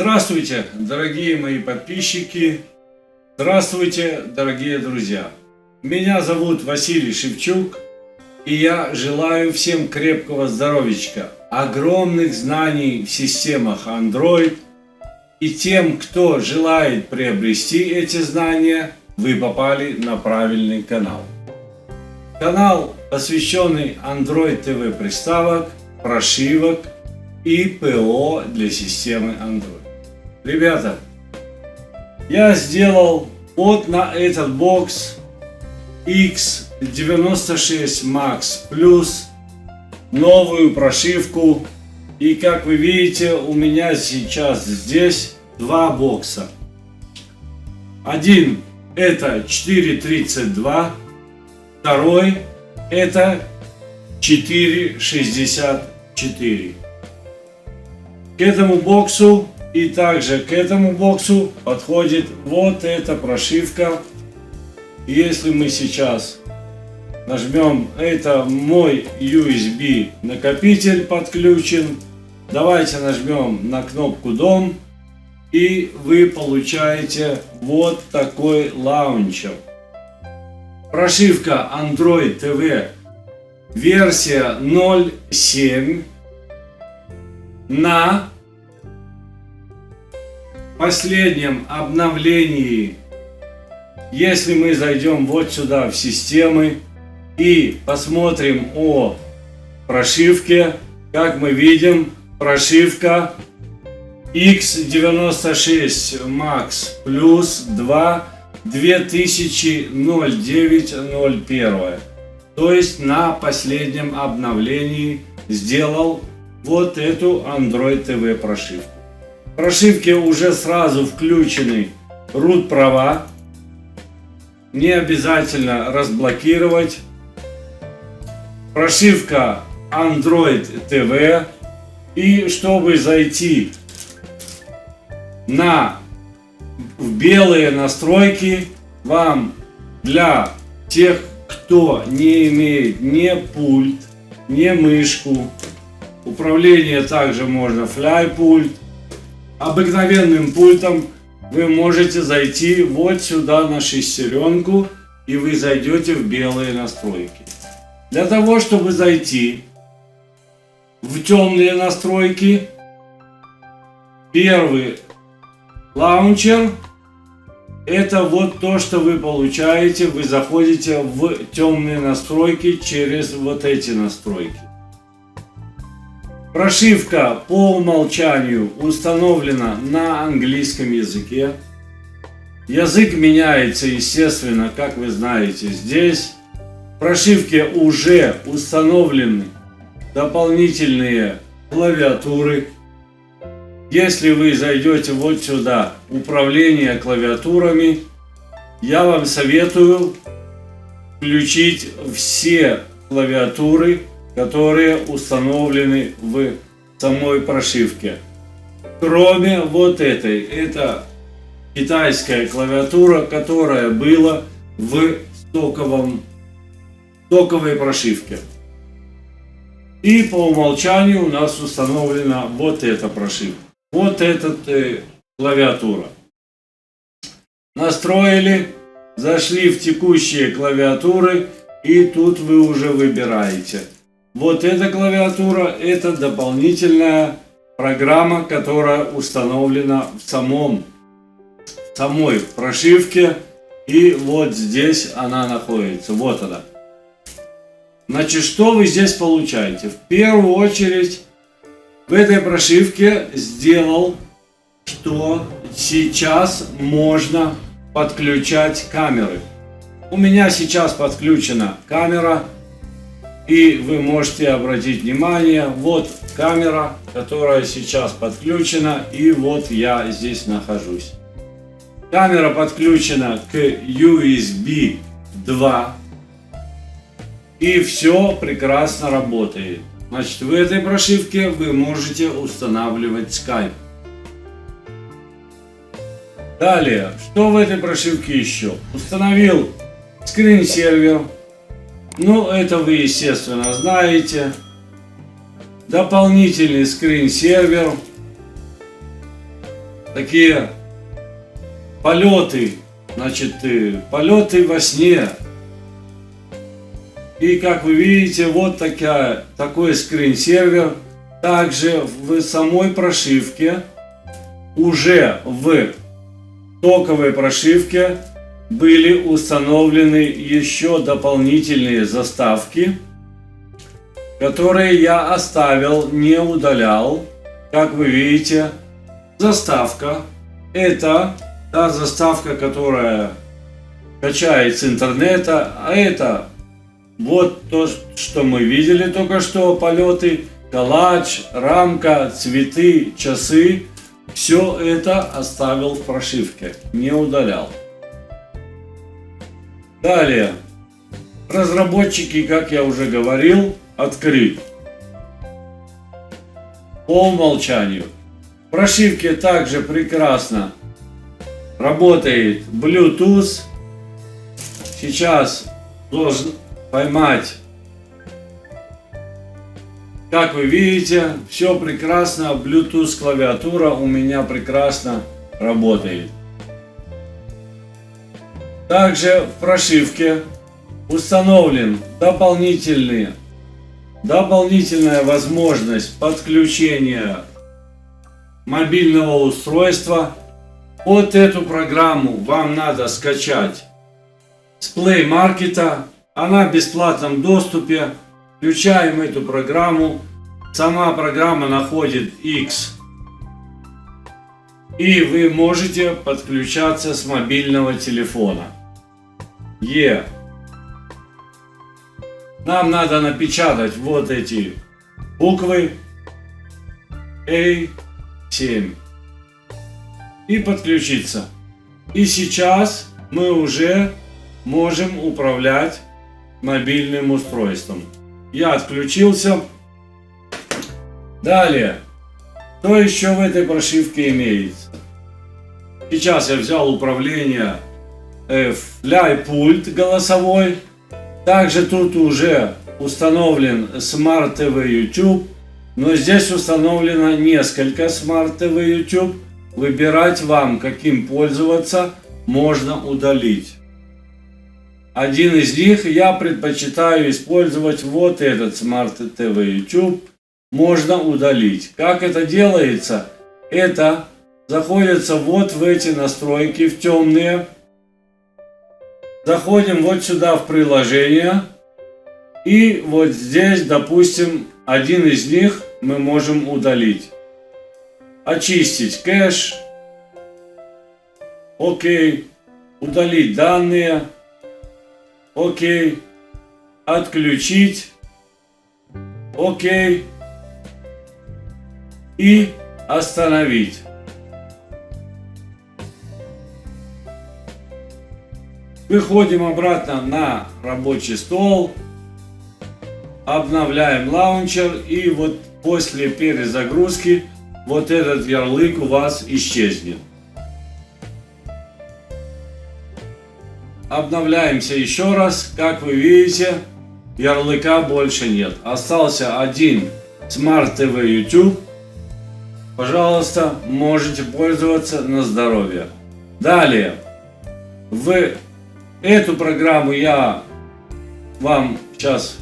Здравствуйте, дорогие мои подписчики! Здравствуйте, дорогие друзья! Меня зовут Василий Шевчук, и я желаю всем крепкого здоровичка, огромных знаний в системах Android. И тем, кто желает приобрести эти знания, вы попали на правильный канал. Канал, посвященный Android TV приставок, прошивок и ПО для системы Android. Ребята, я сделал вот на этот бокс X96 Max Plus новую прошивку. И как вы видите, у меня сейчас здесь два бокса. Один это 4.32, второй это 4.64. К этому боксу и также к этому боксу подходит вот эта прошивка. Если мы сейчас нажмем, это мой USB накопитель подключен. Давайте нажмем на кнопку «Дом», и вы получаете вот такой лаунчер. Прошивка Android TV версия 0.7 на последнем обновлении. Если мы зайдем вот сюда в системы и посмотрим о прошивке, как мы видим, прошивка X96 Max Plus 2 2009-01. То есть на последнем обновлении сделал вот эту Android TV прошивку. В прошивке уже сразу включены root права. Не обязательно разблокировать. Прошивка Android TV. И чтобы зайти в белые настройки, вам, для тех, кто не имеет ни пульт, ни мышку, управление также можно фляй-пульт, обыкновенным пультом вы можете зайти вот сюда на шестеренку, и вы зайдете в белые настройки. Для того, чтобы зайти в темные настройки, первый лаунчер — это вот то, что вы получаете. Вы заходите в темные настройки через вот эти настройки. Прошивка по умолчанию установлена на английском языке. Язык меняется, естественно, как вы знаете, здесь. В прошивке уже установлены дополнительные клавиатуры. Если вы зайдете вот сюда, управление клавиатурами, я вам советую включить все клавиатуры, которые установлены в самой прошивке. Кроме вот этой, это китайская клавиатура, которая была в стоковой прошивке. И по умолчанию у нас установлена вот эта прошивка. Вот эта клавиатура. Настроили, зашли в текущие клавиатуры, и тут вы уже выбираете. Вот эта клавиатура — это дополнительная программа, которая установлена в самой прошивке. И вот здесь она находится. Вот она. Значит, что вы здесь получаете? В первую очередь, в этой прошивке сделал, что сейчас можно подключать камеры. У меня сейчас подключена камера, и вы можете обратить внимание, вот камера, которая сейчас подключена, и вот я здесь нахожусь. Камера подключена к USB 2. И все прекрасно работает. Значит, в этой прошивке вы можете устанавливать Skype. Далее, что в этой прошивке еще? Установил скрин-сервер. Ну, это вы, естественно, знаете. дополнительный скрин-сервер. такие полеты, значит, полеты во сне. И как вы видите, вот такой скринсервер. Также в самой прошивке, уже в токовой прошивке, были установлены еще дополнительные заставки, которые я оставил, не удалял. Как вы видите, заставка — это та заставка, которая качает с интернета, а это вот то, что мы видели только что, полеты, коллаж, рамка, цветы, часы. Все это оставил в прошивке, не удалял. Далее, разработчики, как я уже говорил, открыт по умолчанию. В прошивке также прекрасно работает Bluetooth. Сейчас должен поймать. Как вы видите, все прекрасно. Bluetooth клавиатура у меня прекрасно работает. Также в прошивке установлен дополнительная возможность подключения мобильного устройства. Вот эту программу вам надо скачать с Play Market. Она в бесплатном доступе. Включаем эту программу. Сама программа находит X. И вы можете подключаться с мобильного телефона. Нам надо напечатать вот эти буквы A7 и подключиться. И сейчас мы уже можем управлять мобильным устройством. Я отключился. Далее, что еще в этой прошивке имеется? Сейчас я взял управление Flypult голосовой. Также тут уже установлен Smart TV YouTube. Но здесь установлено несколько Smart TV YouTube. Выбирать вам, каким пользоваться, можно удалить. Один из них я предпочитаю использовать вот этот Smart TV YouTube. Можно удалить. Как это делается? Это заходится вот в эти настройки, в темные. Заходим вот сюда в приложение. И вот здесь, допустим, один из них мы можем удалить. Очистить кэш. Окей. Удалить данные. Окей. Отключить. Окей. И остановить. Выходим обратно на рабочий стол. Обновляем лаунчер. И вот после перезагрузки вот этот ярлык у вас исчезнет. Обновляемся еще раз. Как вы видите, ярлыка больше нет. Остался один Smart TV YouTube. Пожалуйста, можете пользоваться на здоровье. Далее, в эту программу я вам сейчас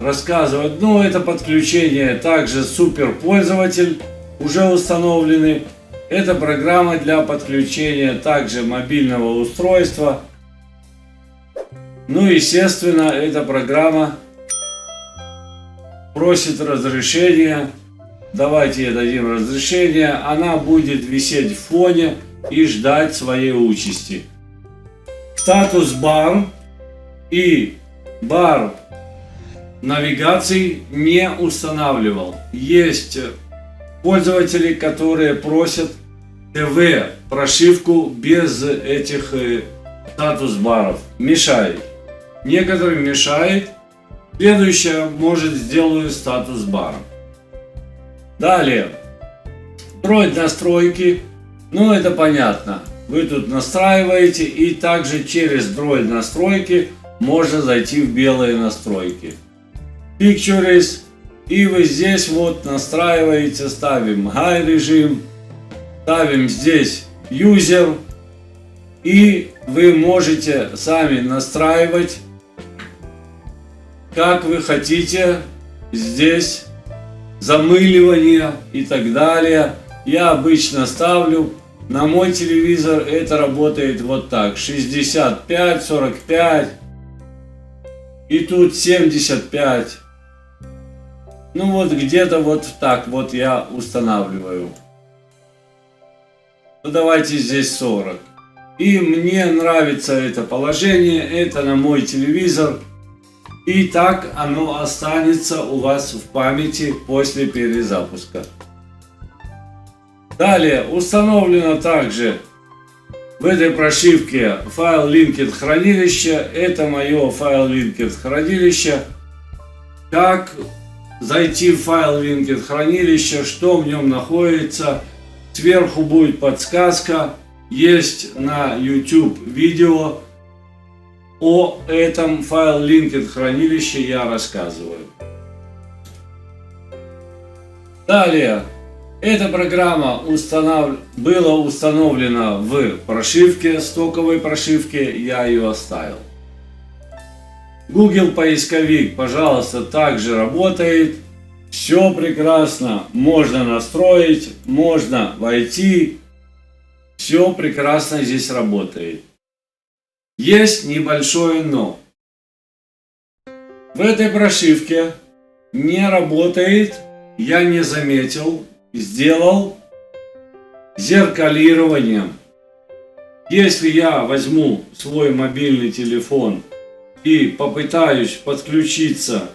рассказываю. Но это подключение также суперпользователь уже установлены. Это программа для подключения также мобильного устройства. Ну, естественно, эта программа просит разрешения. Давайте ей дадим разрешение. Она будет висеть в фоне и ждать своей участи. Статус бар и бар навигации не устанавливал. Есть пользователи, которые просят ТВ прошивку без этих статус баров. Мешает. Некоторым мешает. Следующее, может, сделаю статус баром. Далее. Строить настройки. Ну, это понятно. Вы тут настраиваете, и также через Droid настройки можно зайти в белые настройки. Pictures. И вы здесь вот настраиваете, ставим High режим. ставим здесь user, и вы можете сами настраивать, как вы хотите здесь замыливание и так далее. Я обычно ставлю на мой телевизор, это работает вот так: 65, 45 и тут 75. Ну вот где-то вот так вот я устанавливаю. Ну давайте здесь 40. И мне нравится это положение, это на мой телевизор. И так оно останется у вас в памяти после перезапуска. Далее установлено также в этой прошивке файл Linked хранилище. Это мое файл Linked хранилище. Как зайти в файл Linked хранилище, что в нем находится. Сверху будет подсказка. Есть на YouTube видео о этом файл Linked хранилище, я рассказываю. Далее, эта программа была установлена в прошивке, стоковой прошивке, я ее оставил. Google поисковик, пожалуйста, также работает. Все прекрасно, можно настроить, можно войти. Все прекрасно здесь работает. Есть небольшое но. В этой прошивке не работает, я не заметил, сделал зеркалирование. Если я возьму свой мобильный телефон и попытаюсь подключиться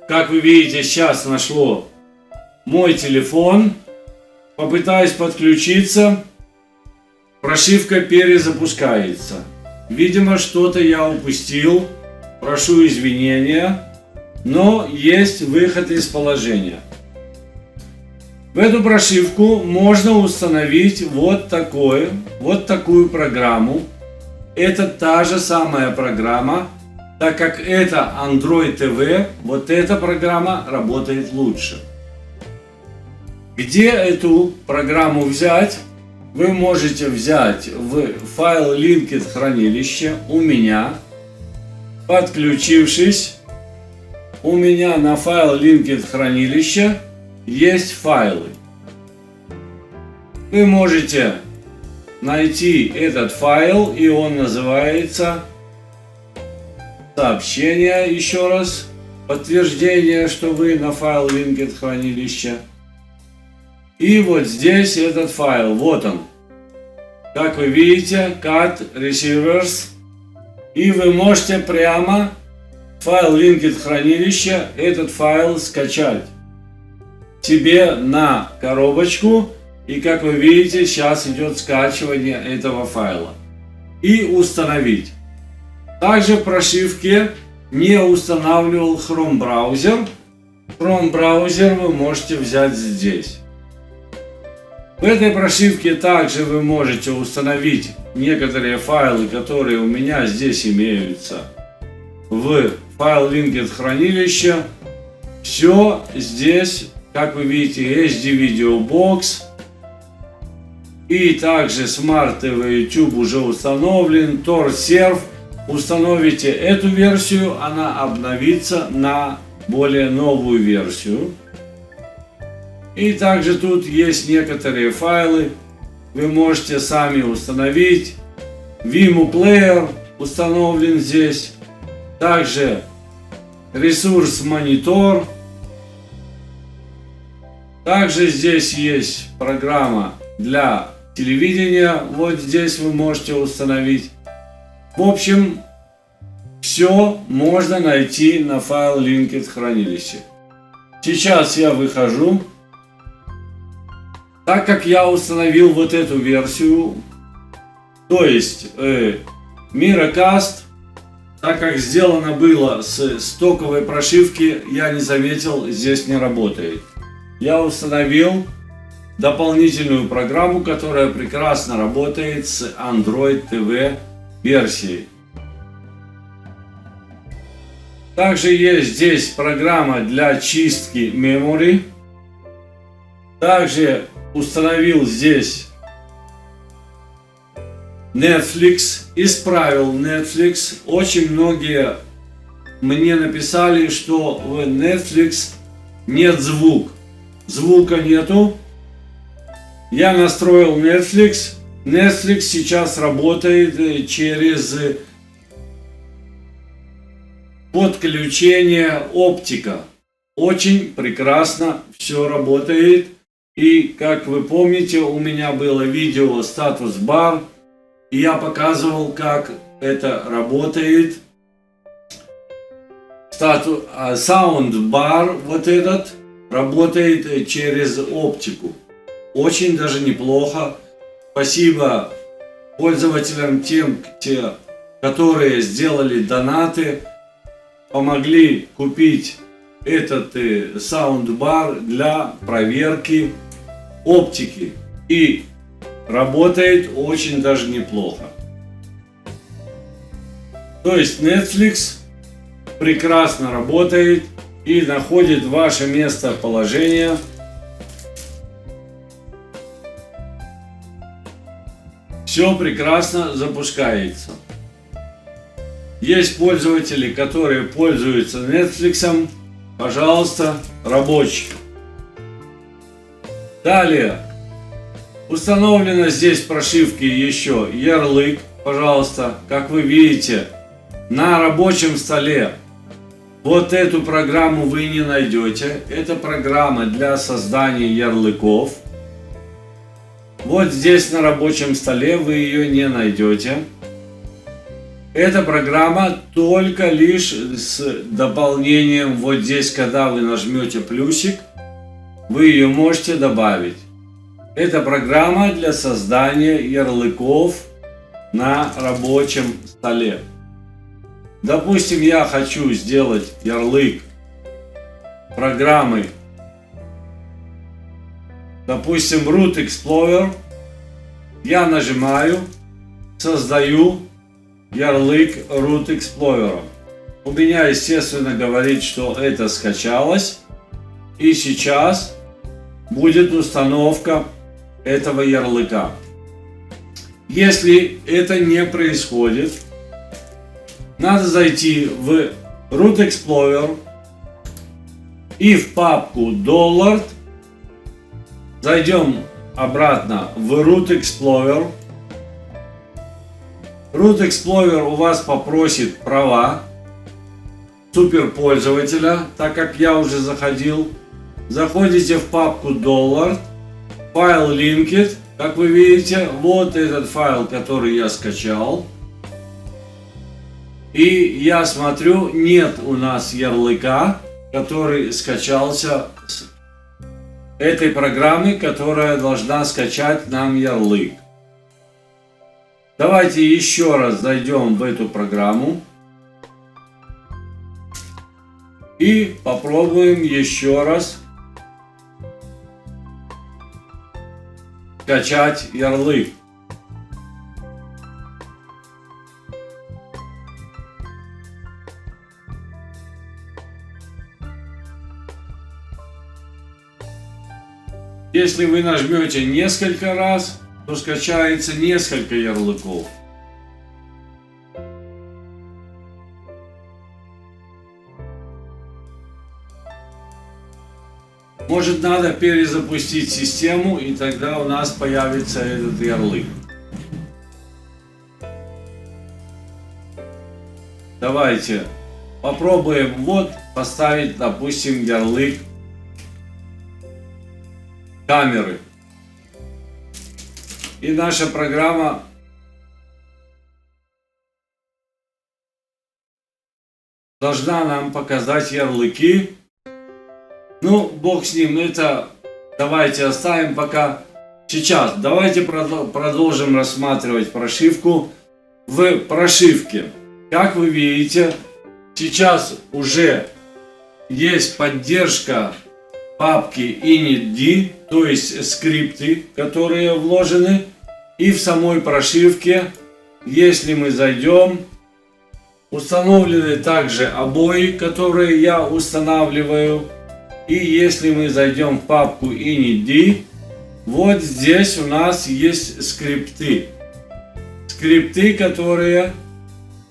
как вы видите, сейчас нашло мой телефон, попытаюсь подключиться, прошивка перезапускается. Видимо, что-то я упустил, прошу извинения, но есть выход из положения. В эту прошивку можно установить вот такую программу. Это та же самая программа, так как это Android TV, вот эта программа работает лучше. Где эту программу взять? Вы можете взять в файл Linked хранилище у меня, подключившись. У меня на файл Linked хранилище есть файлы. Вы можете найти этот файл, и он называется сообщение, еще раз, подтверждение, что вы на файл Linked хранилище. И вот здесь этот файл, вот он. Как вы видите, Cat Receivers. И вы можете прямо в файл Linked хранилища этот файл скачать себе на коробочку. И как вы видите, сейчас идет скачивание этого файла. И установить. Также в прошивке не устанавливал Chrome браузер. Chrome браузер вы можете взять здесь. В этой прошивке также вы можете установить некоторые файлы, которые у меня здесь имеются в файл Linked хранилище. Все здесь, как вы видите, HD Video Box. И также Smart TV YouTube уже установлен. TorServe. Установите эту версию, она обновится на более новую версию. И также тут есть некоторые файлы, вы можете сами установить. Vimeo Player установлен здесь. Также ресурс Monitor. Также здесь есть программа для телевидения. Вот здесь вы можете установить. В общем, все можно найти на файл Linked хранилище. Сейчас я выхожу. Так как я установил вот эту версию, то есть Miracast, так как сделано было с стоковой прошивки, я не заметил, здесь не работает. Я установил дополнительную программу, которая прекрасно работает с Android TV версией. Также есть здесь программа для чистки memory. Также установил здесь Netflix, исправил Netflix. Очень многие мне написали, что в Netflix нет звука нету. Я настроил Netflix. Netflix сейчас работает через подключение оптика. Очень прекрасно все работает. И как вы помните, у меня было видео статус бар, и я показывал, как это работает. Саундбар вот этот работает через оптику. Очень даже неплохо. Спасибо пользователям, те, которые сделали донаты, помогли купить этот саундбар для проверки оптики. И работает очень даже неплохо. То есть Netflix прекрасно работает и находит ваше местоположение. Все прекрасно запускается. Есть пользователи, которые пользуются Netflix. Пожалуйста, рабочий. Далее. Установлено здесь прошивки еще ярлык. Пожалуйста, как вы видите, на рабочем столе вот эту программу вы не найдете. Это программа для создания ярлыков. Вот здесь на рабочем столе вы ее не найдете. Эта программа только лишь с дополнением вот здесь, когда вы нажмете плюсик, вы ее можете добавить. Это программа для создания ярлыков на рабочем столе. Допустим, я хочу сделать ярлык программы, допустим, Root Explorer. Я нажимаю, создаю ярлык Root Explorer. У меня, естественно, говорит, что это скачалось. И сейчас будет установка этого ярлыка. Если это не происходит, надо зайти в Root Explorer и в папку $. Зайдем обратно в Root Explorer. Root Explorer у вас попросит права суперпользователя, так как я уже заходил. Заходите в папку $, файл Linked, как вы видите, вот этот файл, который я скачал. И я смотрю, нет у нас ярлыка, который скачался с этой программы, которая должна скачать нам ярлык. Давайте еще раз зайдем в эту программу и попробуем еще раз скачать ярлык. Если вы нажмете несколько раз, то скачается несколько ярлыков. Может, надо перезапустить систему, и тогда у нас появится этот ярлык. Давайте попробуем вот поставить, допустим, ярлык камеры. И наша программа должна нам показать ярлыки. Ну, бог с ним, это давайте оставим пока. Сейчас давайте продолжим рассматривать прошивку. В прошивке, как вы видите, сейчас уже есть поддержка папки initd, то есть скрипты, которые вложены. И в самой прошивке, если мы зайдем, установлены также обои, которые я устанавливаю. И если мы зайдем в папку initd, Вот здесь у нас есть скрипты. Скрипты, которые,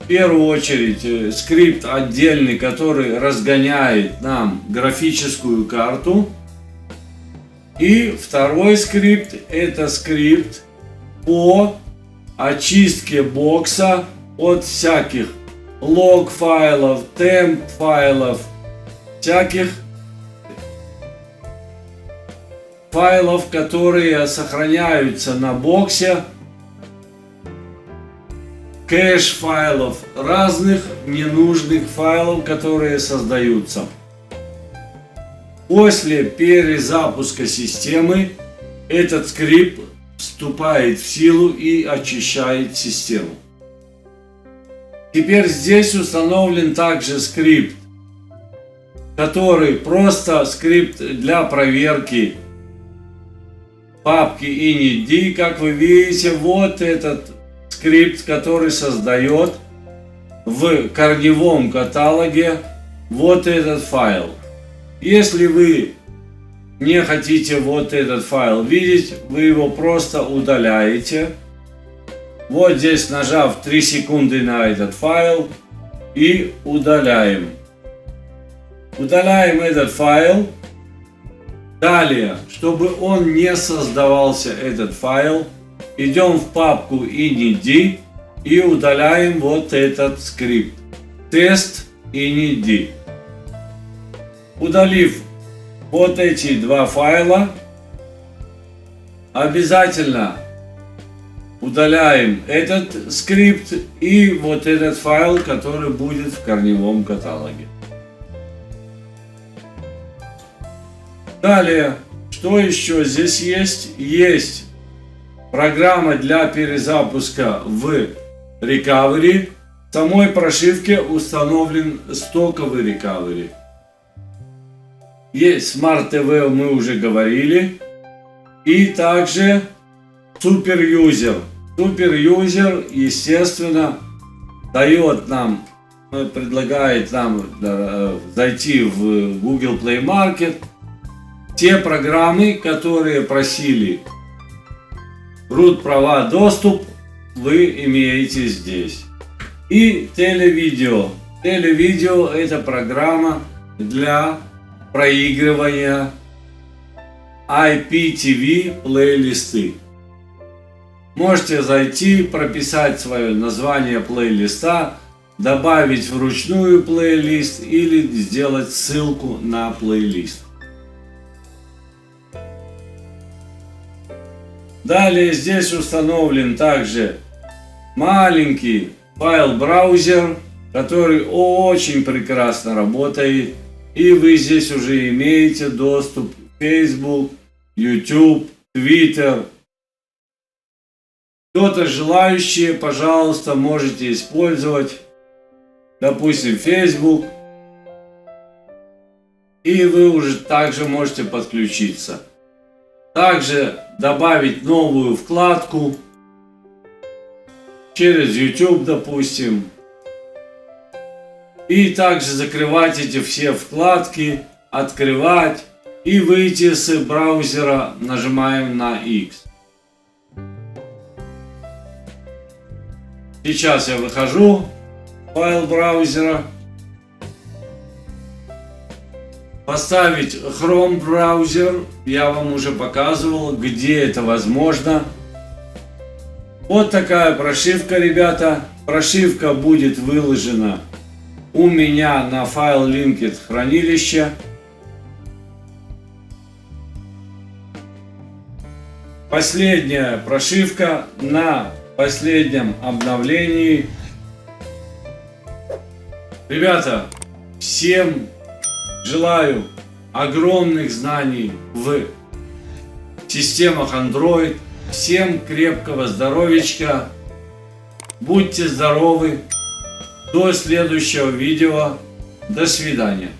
в первую очередь, скрипт отдельный, который разгоняет нам графическую карту. И второй скрипт, это скрипт по очистке бокса от всяких лог файлов, темп файлов, всяких файлов, которые сохраняются на боксе, кэш файлов, разных ненужных файлов, которые создаются. После перезапуска системы этот скрипт вступает в силу и очищает систему. Теперь здесь установлен также скрипт, который просто скрипт для проверки папки init. Как вы видите, вот этот скрипт, который создает в корневом каталоге вот этот файл. Если вы не хотите вот этот файл видеть, вы его просто удаляете. Вот здесь, нажав 3 секунды на этот файл, и удаляем. Удаляем этот файл. Далее, чтобы он не создавался, этот файл, идем в папку init и удаляем вот этот скрипт. Тест init. Удалив вот эти два файла, обязательно удаляем этот скрипт и вот этот файл, который будет в корневом каталоге. Далее, что еще здесь есть? Есть программа для перезапуска в Recovery. В самой прошивке установлен стоковый Recovery. Есть Smart TV, мы уже говорили. И также Super User. Super User, естественно, дает нам, предлагает нам зайти в Google Play Market. Те программы, которые просили root права доступ, вы имеете здесь. И телевидео. Телевидео — это программа для проигрывания IPTV плейлисты. Можете зайти, прописать свое название плейлиста, добавить вручную плейлист или сделать ссылку на плейлист. Далее здесь установлен также маленький файл-браузер, который очень прекрасно работает. И вы здесь уже имеете доступ к Facebook, YouTube, Twitter. Кто-то желающий, пожалуйста, можете использовать, допустим, Facebook. И вы уже также можете подключиться. Также добавить новую вкладку через YouTube, допустим. И также закрывать эти все вкладки, открывать и выйти с браузера, нажимаем на X. Сейчас я выхожу, файл браузера. Поставить Chrome браузер, я вам уже показывал, где это возможно. Вот такая прошивка, ребята. Прошивка будет выложена у меня на файл Linked хранилище. Последняя прошивка на последнем обновлении. Ребята, всем желаю огромных знаний в системах Android. Всем крепкого здоровичка. Будьте здоровы. До следующего видео. До свидания.